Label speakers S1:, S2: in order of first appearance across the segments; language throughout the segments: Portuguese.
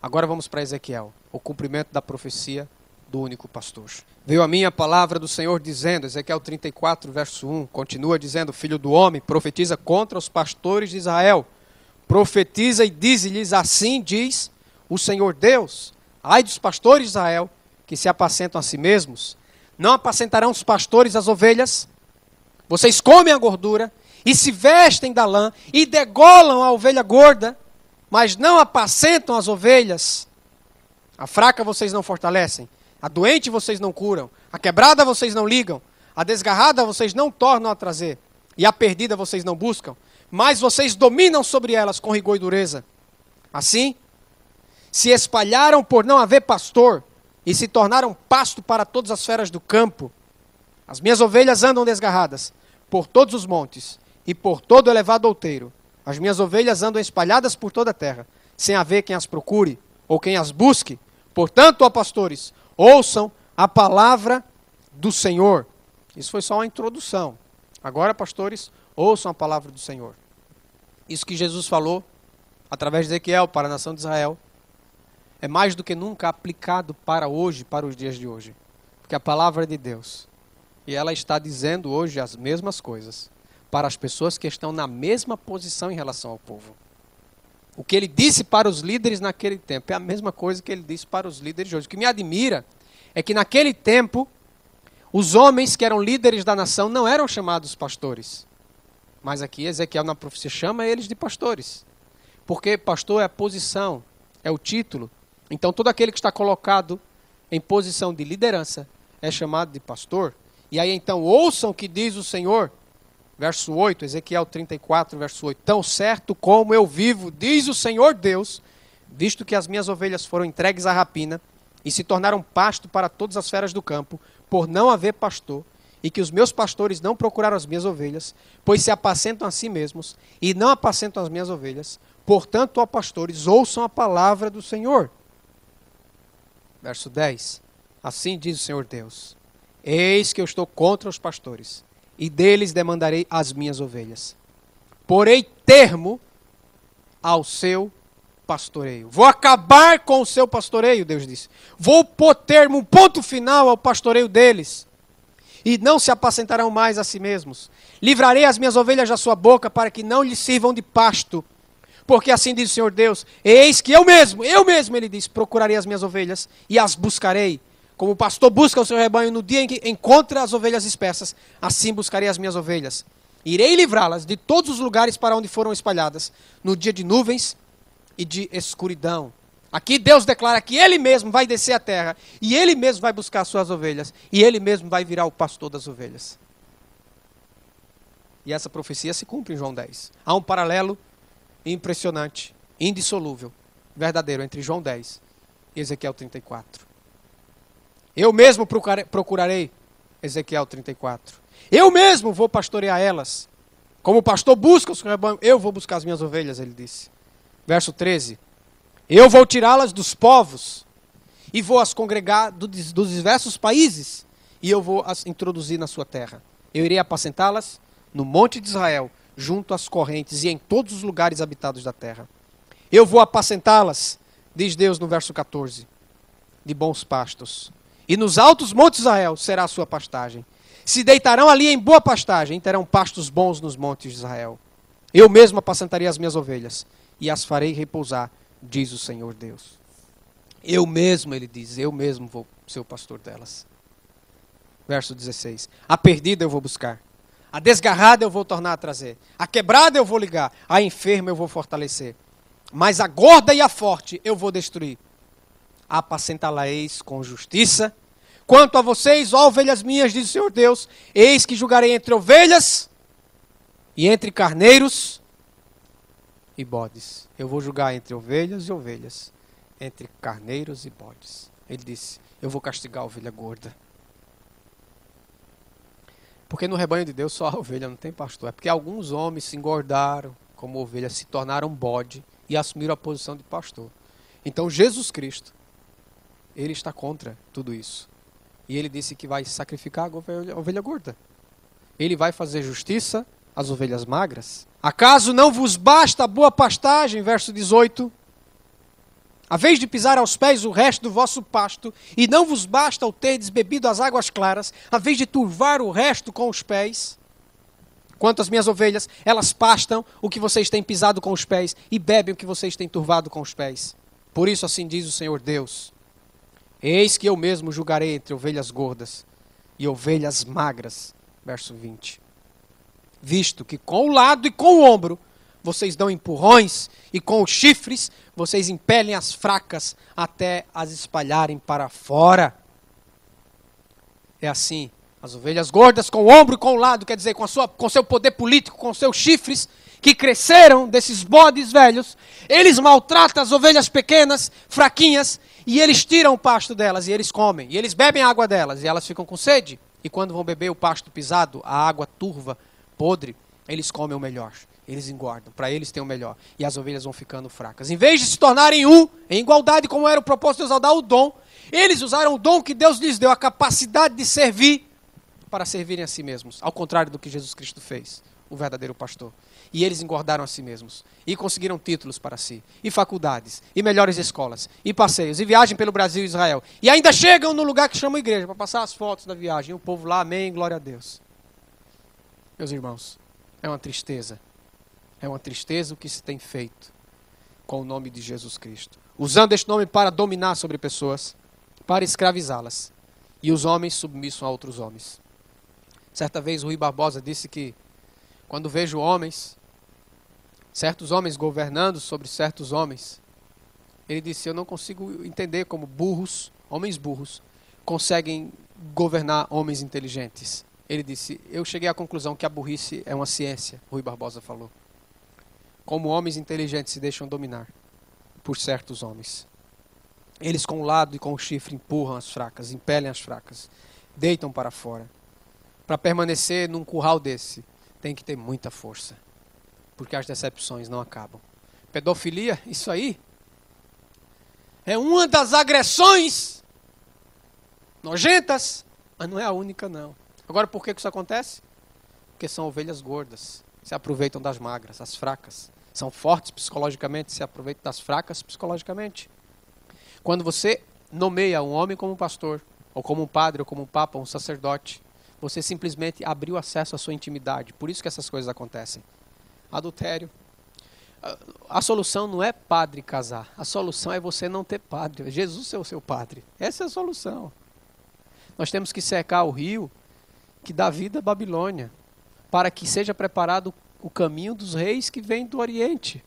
S1: Agora vamos para Ezequiel, o cumprimento da profecia do único pastor. Veio a mim a palavra do Senhor dizendo, Ezequiel 34, verso 1, continua dizendo, filho do homem, profetiza contra os pastores de Israel. Profetiza e diz-lhes, assim diz o Senhor Deus, ai dos pastores de Israel, que se apacentam a si mesmos. Não apacentarão os pastores as ovelhas? Vocês comem a gordura e se vestem da lã e degolam a ovelha gorda, mas não apacentam as ovelhas. A fraca vocês não fortalecem, a doente vocês não curam, a quebrada vocês não ligam, a desgarrada vocês não tornam a trazer, e a perdida vocês não buscam, mas vocês dominam sobre elas com rigor e dureza. Assim, se espalharam por não haver pastor, e se tornaram pasto para todas as feras do campo. As minhas ovelhas andam desgarradas por todos os montes, e por todo o elevado outeiro. As minhas ovelhas andam espalhadas por toda a terra, sem haver quem as procure, ou quem as busque. Portanto, ó pastores, ouçam a palavra do Senhor. Isso foi só uma introdução. Agora, pastores, ouçam a palavra do Senhor. Isso que Jesus falou, através de Ezequiel, para a nação de Israel, é mais do que nunca aplicado para hoje, para os dias de hoje. Porque a palavra é de Deus. E ela está dizendo hoje as mesmas coisas para as pessoas que estão na mesma posição em relação ao povo. O que ele disse para os líderes naquele tempo é a mesma coisa que ele disse para os líderes de hoje. O que me admira é que naquele tempo, os homens que eram líderes da nação não eram chamados pastores. Mas aqui Ezequiel na profecia chama eles de pastores. Porque pastor é a posição, é o título. Então todo aquele que está colocado em posição de liderança é chamado de pastor. E aí então ouçam o que diz o Senhor. Verso 8, Ezequiel 34, verso 8. Tão certo como eu vivo, diz o Senhor Deus, visto que as minhas ovelhas foram entregues à rapina e se tornaram pasto para todas as feras do campo, por não haver pastor, e que os meus pastores não procuraram as minhas ovelhas, pois se apacentam a si mesmos e não apacentam as minhas ovelhas. Portanto, ó pastores, ouçam a palavra do Senhor. Verso 10. Assim diz o Senhor Deus: eis que eu estou contra os pastores, e deles demandarei as minhas ovelhas. Porei termo ao seu pastoreio. Vou acabar com o seu pastoreio, Deus disse. Vou pôr termo, um ponto final ao pastoreio deles. E não se apacentarão mais a si mesmos. Livrarei as minhas ovelhas da sua boca, para que não lhes sirvam de pasto. Porque assim diz o Senhor Deus: eis que eu mesmo, ele diz, procurarei as minhas ovelhas e as buscarei. Como o pastor busca o seu rebanho no dia em que encontra as ovelhas dispersas, assim buscarei as minhas ovelhas. Irei livrá-las de todos os lugares para onde foram espalhadas, no dia de nuvens e de escuridão. Aqui Deus declara que Ele mesmo vai descer à terra, e Ele mesmo vai buscar as suas ovelhas, e Ele mesmo vai virar o pastor das ovelhas. E essa profecia se cumpre em João 10. Há um paralelo impressionante, indissolúvel, verdadeiro, entre João 10 e Ezequiel 34. Eu mesmo procurarei, Ezequiel 34. Eu mesmo vou pastorear elas. Como o pastor busca o seu rebanho, eu vou buscar as minhas ovelhas, ele disse. Verso 13. Eu vou tirá-las dos povos e vou as congregar dos diversos países e eu vou as introduzir na sua terra. Eu irei apacentá-las no monte de Israel, junto às correntes e em todos os lugares habitados da terra. Eu vou apacentá-las, diz Deus no verso 14, de bons pastos. E nos altos montes de Israel será a sua pastagem. Se deitarão ali em boa pastagem, e terão pastos bons nos montes de Israel. Eu mesmo apacentarei as minhas ovelhas, e as farei repousar, diz o Senhor Deus. Eu mesmo, ele diz, eu mesmo vou ser o pastor delas. Verso 16. A perdida eu vou buscar. A desgarrada eu vou tornar a trazer. A quebrada eu vou ligar. A enferma eu vou fortalecer. Mas a gorda e a forte eu vou destruir. Apacentá-la-eis com justiça. Quanto a vocês, ó ovelhas minhas, diz o Senhor Deus, eis que julgarei entre ovelhas e entre carneiros e bodes. Eu vou julgar entre ovelhas e ovelhas, entre carneiros e bodes. Ele disse, eu vou castigar a ovelha gorda. Porque no rebanho de Deus só a ovelha, não tem pastor. É porque alguns homens se engordaram como ovelhas, se tornaram bode e assumiram a posição de pastor. Então Jesus Cristo, ele está contra tudo isso. E ele disse que vai sacrificar a ovelha gorda. Ele vai fazer justiça às ovelhas magras. Acaso não vos basta a boa pastagem, verso 18? a vez de pisar aos pés o resto do vosso pasto, e não vos basta o terdes bebido as águas claras, a vez de turvar o resto com os pés. Quanto às minhas ovelhas, elas pastam o que vocês têm pisado com os pés, e bebem o que vocês têm turvado com os pés. Por isso assim diz o Senhor Deus: eis que eu mesmo julgarei entre ovelhas gordas e ovelhas magras. Verso 20. Visto que com o lado e com o ombro vocês dão empurrões, e com os chifres vocês impelem as fracas até as espalharem para fora. É assim, as ovelhas gordas com o ombro e com o lado, quer dizer, com seu poder político, com seus chifres, que cresceram desses bodes velhos, eles maltratam as ovelhas pequenas, fraquinhas, e eles tiram o pasto delas, e eles comem, e eles bebem a água delas, e elas ficam com sede. E quando vão beber o pasto pisado, a água turva, podre, eles comem o melhor. Eles engordam, para eles tem o melhor. E as ovelhas vão ficando fracas. Em vez de se tornarem um, em igualdade, como era o propósito de Deus ao dar o dom, eles usaram o dom que Deus lhes deu, a capacidade de servir, para servirem a si mesmos. Ao contrário do que Jesus Cristo fez, o verdadeiro pastor. E eles engordaram a si mesmos. E conseguiram títulos para si. E faculdades. E melhores escolas. E passeios. E viagem pelo Brasil e Israel. E ainda chegam no lugar que chamam igreja, para passar as fotos da viagem. E o povo lá, amém, glória a Deus. Meus irmãos, é uma tristeza. É uma tristeza o que se tem feito com o nome de Jesus Cristo. Usando este nome para dominar sobre pessoas, para escravizá-las. E os homens submissos a outros homens. Certa vez o Rui Barbosa disse que quando vejo homens, certos homens governando sobre certos homens, ele disse, eu não consigo entender como burros, homens burros, conseguem governar homens inteligentes. Ele disse, eu cheguei à conclusão que a burrice é uma ciência, Rui Barbosa falou. Como homens inteligentes se deixam dominar por certos homens. Eles com o lado e com o chifre empurram as fracas, impelem as fracas, deitam para fora. Para permanecer num curral desse, tem que ter muita força, porque as decepções não acabam. Pedofilia, isso aí, é uma das agressões nojentas, mas não é a única não. Agora por que isso acontece? Porque são ovelhas gordas, se aproveitam das magras, as fracas. São fortes psicologicamente, se aproveitam das fracas psicologicamente. Quando você nomeia um homem como um pastor, ou como um padre, ou como um papa, ou um sacerdote, você simplesmente abriu acesso à sua intimidade. Por isso que essas coisas acontecem. Adultério. A solução não é padre casar. A solução é você não ter padre. Jesus é o seu padre. Essa é a solução. Nós temos que secar o rio que dá vida à Babilônia, para que seja preparado o caminho dos reis que vêm do Oriente.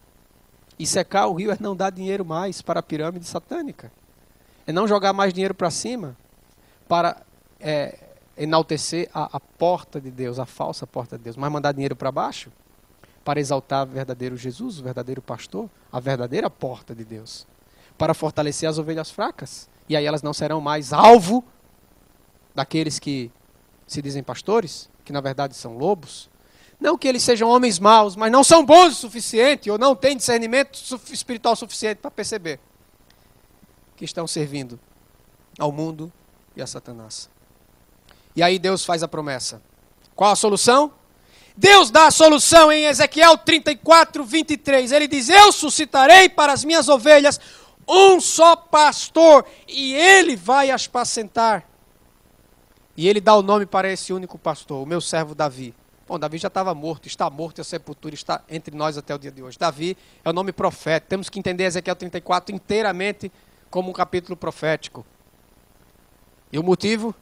S1: E secar o rio é não dar dinheiro mais para a pirâmide satânica. É não jogar mais dinheiro para cima para enaltecer a porta de Deus, a falsa porta de Deus, mas mandar dinheiro para baixo para exaltar o verdadeiro Jesus, o verdadeiro pastor, a verdadeira porta de Deus, para fortalecer as ovelhas fracas. E aí elas não serão mais alvo daqueles que se dizem pastores, que na verdade são lobos. Não que eles sejam homens maus, mas não são bons o suficiente, ou não têm discernimento espiritual suficiente para perceber que estão servindo ao mundo e a Satanás. E aí Deus faz a promessa. Qual a solução? Deus dá a solução em Ezequiel 34, 23. Ele diz, eu suscitarei para as minhas ovelhas um só pastor, e ele vai as apacentar. E ele dá o nome para esse único pastor, o meu servo Davi. Bom, Davi já estava morto, está morto e a sepultura está entre nós até o dia de hoje. Davi é o nome profético. Temos que entender Ezequiel 34 inteiramente como um capítulo profético. E o motivo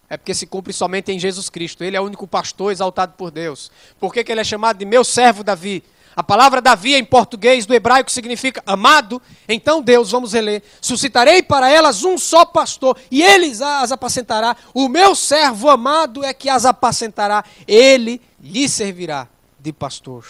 S1: é porque se cumpre somente em Jesus Cristo. Ele é o único pastor exaltado por Deus. Por que ele é chamado de meu servo Davi? A palavra Davi em português do hebraico significa amado. Então Deus, vamos reler, suscitarei para elas um só pastor e ele as apacentará. O meu servo amado é que as apacentará. Ele lhe servirá de pastor.